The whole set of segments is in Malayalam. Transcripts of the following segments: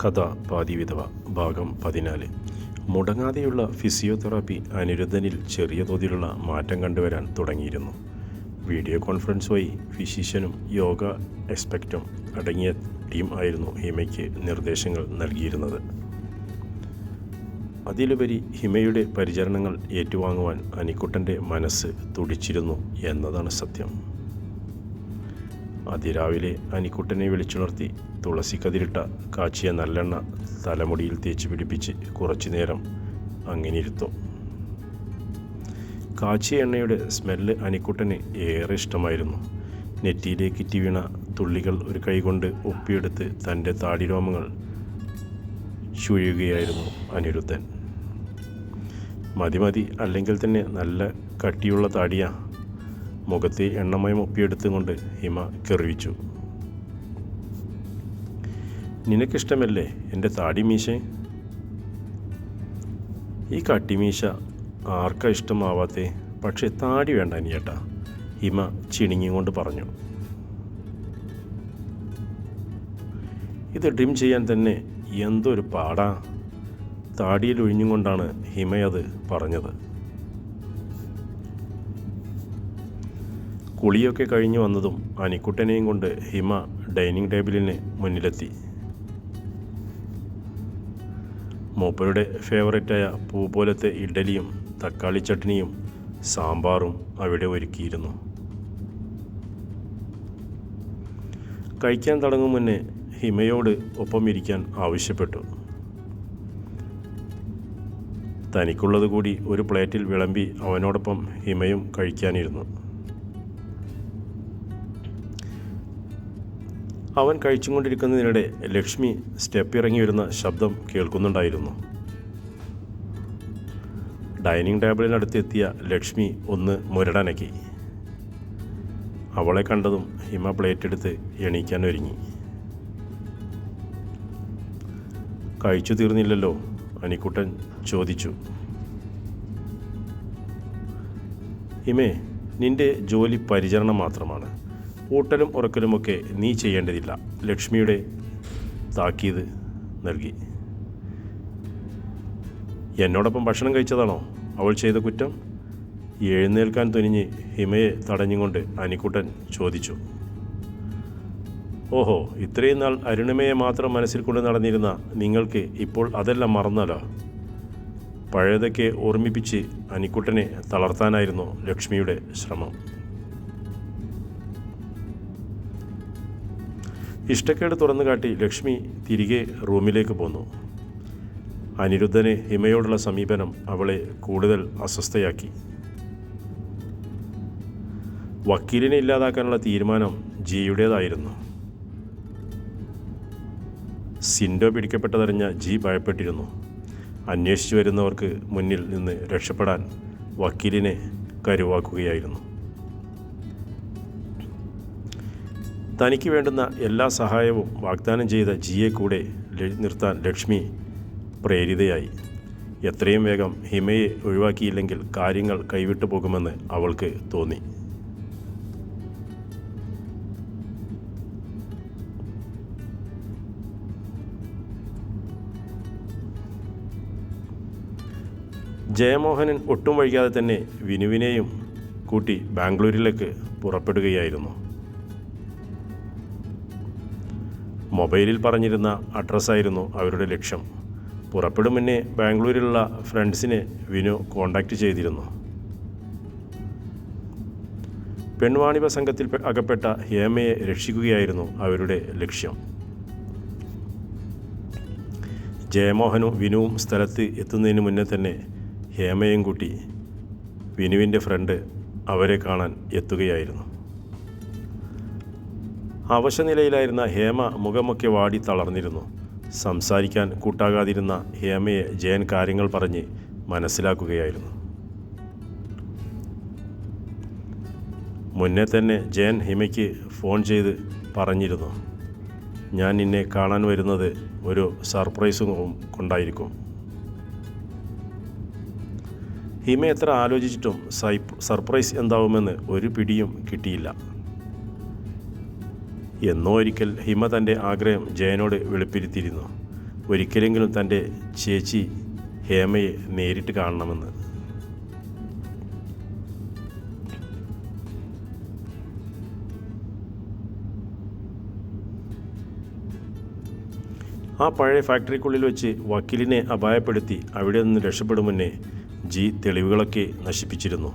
കഥ പാതിവിധവ ഭാഗം 14. മുടങ്ങാതെയുള്ള ഫിസിയോതെറാപ്പി അനിരുദ്ധനിൽ ചെറിയ തോതിലുള്ള മാറ്റം കണ്ടുവരാൻ തുടങ്ങിയിരുന്നു. വീഡിയോ കോൺഫറൻസ് വഴി ഫിസിഷ്യനും യോഗ എക്സ്പെർട്ടും അടങ്ങിയ ടീം ആയിരുന്നു ഹിമയ്ക്ക് നിർദ്ദേശങ്ങൾ നൽകിയിരുന്നത്. അതിലുപരി ഹിമയുടെ പരിചരണങ്ങൾ ഏറ്റുവാങ്ങുവാൻ അനിക്കുട്ടൻ്റെ മനസ്സ് തുടിച്ചിരുന്നു എന്നതാണ് സത്യം. അതിരാവിലെ അനിക്കുട്ടനെ വിളിച്ചുണർത്തി തുളസിക്കതിരിട്ട കാച്ചിയ നല്ലെണ്ണ തലമുടിയിൽ തേച്ച് പിടിപ്പിച്ച് കുറച്ചു നേരം അങ്ങനെ ഇരുത്തും. കാച്ചിയ എണ്ണയുടെ സ്മെല്ല് അനിക്കുട്ടന് ഏറെ ഇഷ്ടമായിരുന്നു. നെറ്റിയിലേക്ക് ഇറ്റി വീണ തുള്ളികൾ ഒരു കൈകൊണ്ട് ഒപ്പിയെടുത്ത് തൻ്റെ താടിരോമങ്ങൾ ചുഴിയുകയായിരുന്നു അനിരുദ്ധൻ. മതി അല്ലെങ്കിൽ തന്നെ നല്ല കട്ടിയുള്ള താടിയാ. മുഖത്തെ എണ്ണമയം ഒപ്പിയെടുത്തുകൊണ്ട് ഹിമ കെറിവിച്ചു. നിനക്കിഷ്ടമല്ലേ എൻ്റെ താടി മീശ? ഈ കട്ടിമീശ ആർക്കാ ഇഷ്ടമാവാത്തേ? പക്ഷേ താടി വേണ്ട അനിയേട്ടാ, ഹിമ ചിണിങ്ങിക്കൊണ്ട് പറഞ്ഞു. ഇത് ഡ്രിം ചെയ്യാൻ തന്നെ എന്തൊരു പാടാ. താടിയിൽ ഒഴിഞ്ഞുകൊണ്ടാണ് ഹിമയത് പറഞ്ഞത്. കുളിയൊക്കെ കഴിഞ്ഞു വന്നതും അനിക്കുട്ടനെയും കൊണ്ട് ഹിമ ഡൈനിങ് ടേബിളിന് മുന്നിലെത്തി. മൂപ്പരുടെ ഫേവറേറ്റായ പൂ പോലത്തെ ഇഡ്ഡലിയും തക്കാളി ചട്നിയും സാമ്പാറും അവിടെ ഒരുക്കിയിരുന്നു. കഴിക്കാൻ തുടങ്ങും മുന്നേ ഹിമയോട് ഒപ്പം ഇരിക്കാൻ ആവശ്യപ്പെട്ടു. തനിക്കുള്ളത് കൂടി ഒരു പ്ലേറ്റിൽ വിളമ്പി അവനോടൊപ്പം ഹിമയും കഴിക്കാനിരുന്നു. അവൻ കഴിച്ചുകൊണ്ടിരിക്കുന്നതിനിടെ ലക്ഷ്മി സ്റ്റെപ്പ് ഇറങ്ങി വരുന്ന ശബ്ദം കേൾക്കുന്നുണ്ടായിരുന്നു. ഡൈനിങ് ടേബിളിനടുത്തെത്തിയ ലക്ഷ്മി ഒന്ന് മുരടനക്കി. അവളെ കണ്ടതും ഹിമ പ്ലേറ്റ് എടുത്ത് എണീക്കാൻ ഒരുങ്ങി. കഴിച്ചു തീർന്നില്ലല്ലോ? അനിക്കുട്ടൻ ചോദിച്ചു. ഹിമേ, നിന്റെ ജോലി പരിചരണം മാത്രമാണ്. ഊട്ടലും ഉറക്കലുമൊക്കെ നീ ചെയ്യേണ്ടതില്ല, ലക്ഷ്മിയുടെ താക്കീത് നൽകി. എന്നോടൊപ്പം ഭക്ഷണം കഴിച്ചതാണോ അവൾ ചെയ്ത കുറ്റം? എഴുന്നേൽക്കാൻ തുനിഞ്ഞ് ഹിമയെ തടഞ്ഞുകൊണ്ട് അനിക്കുട്ടൻ ചോദിച്ചു. ഓഹോ, ഇത്രയും നാൾ അരുണിമയെ മാത്രം മനസ്സിൽ കൊണ്ട് നടന്നിരുന്ന നിങ്ങൾക്ക് ഇപ്പോൾ അതെല്ലാം മറന്നാലോ? പഴയതൊക്കെ ഓർമ്മിപ്പിച്ച് അനിക്കുട്ടനെ തളർത്താനായിരുന്നു ലക്ഷ്മിയുടെ ശ്രമം. ഇഷ്ടക്കേട് തുറന്നു കാട്ടി ലക്ഷ്മി തിരികെ റൂമിലേക്ക് പോന്നു. അനിരുദ്ധന് ഹിമയോടുള്ള സമീപനം അവളെ കൂടുതൽ അസ്വസ്ഥയാക്കി. വക്കീലിനെ ഇല്ലാതാക്കാനുള്ള തീരുമാനം ജിയുടേതായിരുന്നു. സിൻഡോ പിടിക്കപ്പെട്ടതറിഞ്ഞ ജി ഭയപ്പെട്ടിരുന്നു. അന്വേഷിച്ചു വരുന്നവർക്ക് മുന്നിൽ നിന്ന് രക്ഷപ്പെടാൻ വക്കീലിനെ കരുവാക്കുകയായിരുന്നു. തനിക്ക് വേണ്ടുന്ന എല്ലാ സഹായവും വാഗ്ദാനം ചെയ്ത ജിയെ കൂടെ നിർത്താൻ ലക്ഷ്മി പ്രേരിതയായി. എത്രയും വേഗം ഹിമയെ ഒഴിവാക്കിയില്ലെങ്കിൽ കാര്യങ്ങൾ കൈവിട്ടു പോകുമെന്ന് അവൾക്ക് തോന്നി. ജയമോഹനൻ ഒട്ടും വൈകാതെ തന്നെ വിനുവിനെയും കൂട്ടി ബാംഗ്ലൂരിലേക്ക് പുറപ്പെടുകയായിരുന്നു. മൊബൈലിൽ പറഞ്ഞിരുന്ന അഡ്രസ്സായിരുന്നു അവരുടെ ലക്ഷ്യം. പുറപ്പെടും മുന്നേ ബാംഗ്ലൂരിലുള്ള ഫ്രണ്ട്സിനെ വിനു കോണ്ടാക്റ്റ് ചെയ്തിരുന്നു. പെൺവാണിഭ സംഘത്തിൽ അകപ്പെട്ട ഹേമയെ രക്ഷിക്കുകയായിരുന്നു അവരുടെ ലക്ഷ്യം. ജയമോഹനും വിനുവും സ്ഥലത്ത് എത്തുന്നതിന് മുന്നേ തന്നെ ഹേമയും കൂട്ടി വിനുവിൻ്റെ ഫ്രണ്ട് അവരെ കാണാൻ എത്തുകയായിരുന്നു. അവശനിലയിലായിരുന്ന ഹേമ മുഖമൊക്കെ വാടി തളർന്നിരുന്നു. സംസാരിക്കാൻ കൂട്ടാകാതിരുന്ന ഹേമയെ ജയൻ കാര്യങ്ങൾ പറഞ്ഞ് മനസ്സിലാക്കുകയായിരുന്നു. മുന്നേ തന്നെ ജയൻ ഹിമയ്ക്ക് ഫോൺ ചെയ്ത് പറഞ്ഞിരുന്നു, ഞാൻ നിന്നെ കാണാൻ വരുന്നത് ഒരു സർപ്രൈസും കൊണ്ടായിരിക്കും. ഹിമ എത്ര ആലോചിച്ചിട്ടും സർപ്രൈസ് എന്താവുമെന്ന് ഒരു പിടിയും കിട്ടിയില്ല. എന്നോ ഒരിക്കൽ ഹിമ തൻ്റെ ആഗ്രഹം ജയനോട് വെളിപ്പെടുത്തിയിരുന്നു. ഒരിക്കലെങ്കിലും തൻ്റെ ചേച്ചി ഹേമയെ നേരിട്ട് കാണണമെന്ന്. ആ പഴയ ഫാക്ടറിക്കുള്ളിൽ വെച്ച് വക്കീലിനെ അപായപ്പെടുത്തി അവിടെ നിന്ന് രക്ഷപ്പെടും മുന്നേ ജി തെളിവുകളൊക്കെ നശിപ്പിച്ചിരുന്നു.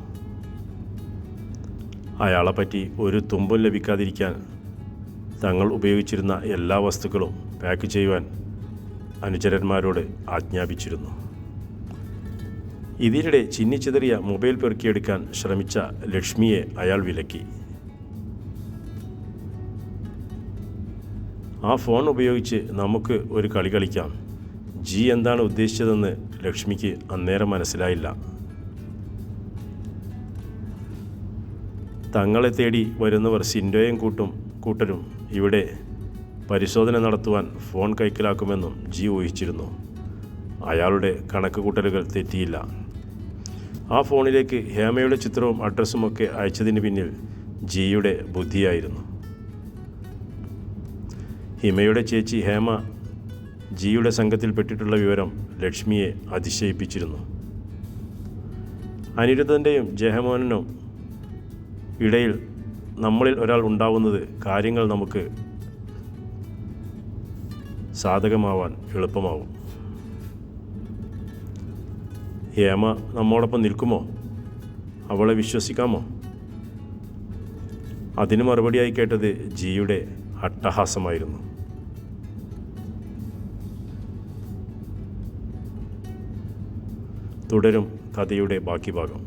അയാളെപ്പറ്റി ഒരു തുമ്പും ലഭിക്കാതിരിക്കാൻ തങ്ങൾ ഉപയോഗിച്ചിരുന്ന എല്ലാ വസ്തുക്കളും പാക്ക് ചെയ്യുവാൻ അനുചരന്മാരോട് ആജ്ഞാപിച്ചിരുന്നു. ഇതിനിടെ ചിന്നിച്ചിതറിയ മൊബൈൽ പെറുക്കിയെടുക്കാൻ ശ്രമിച്ച ലക്ഷ്മിയെ അയാൾ വിലക്കി. ആ ഫോൺ ഉപയോഗിച്ച് നമുക്ക് ഒരു കളി കളിക്കാം. ജി എന്താണ് ഉദ്ദേശിച്ചതെന്ന് ലക്ഷ്മിക്ക് അന്നേരം മനസ്സിലായില്ല. തങ്ങളെ തേടി വരുന്നവർ സിൻഡോയും കൂട്ടരും ഇവിടെ പരിശോധന നടത്തുവാൻ ഫോൺ കൈക്കലാക്കുമെന്നും ജി ഊഹിച്ചിരുന്നു. അയാളുടെ കണക്ക് കൂട്ടലുകൾ തെറ്റിയില്ല. ആ ഫോണിലേക്ക് ഹേമയുടെ ചിത്രവും അഡ്രസ്സുമൊക്കെ അയച്ചതിന് പിന്നിൽ ജിയുടെ ബുദ്ധിയായിരുന്നു. ഹിമയുടെ ചേച്ചി ഹേമ ജിയുടെ സംഘത്തിൽപ്പെട്ടിട്ടുള്ള വിവരം ലക്ഷ്മിയെ അതിശയിപ്പിച്ചിരുന്നു. അനിരുദ്ധൻ്റെയും ജയമോഹനും ഇടയിൽ നമ്മളിൽ ഒരാൾ ഉണ്ടാവുന്നത് കാര്യങ്ങൾ നമുക്ക് സാധകമാവാൻ എളുപ്പമാവും. ഹേമ നമ്മോടൊപ്പം നിൽക്കുമോ? അവളെ വിശ്വസിക്കാമോ? അതിന് മറുപടിയായി കേട്ടത് ജിയുടെ അട്ടഹാസമായിരുന്നു. തുടരും കഥയുടെ ബാക്കി ഭാഗം.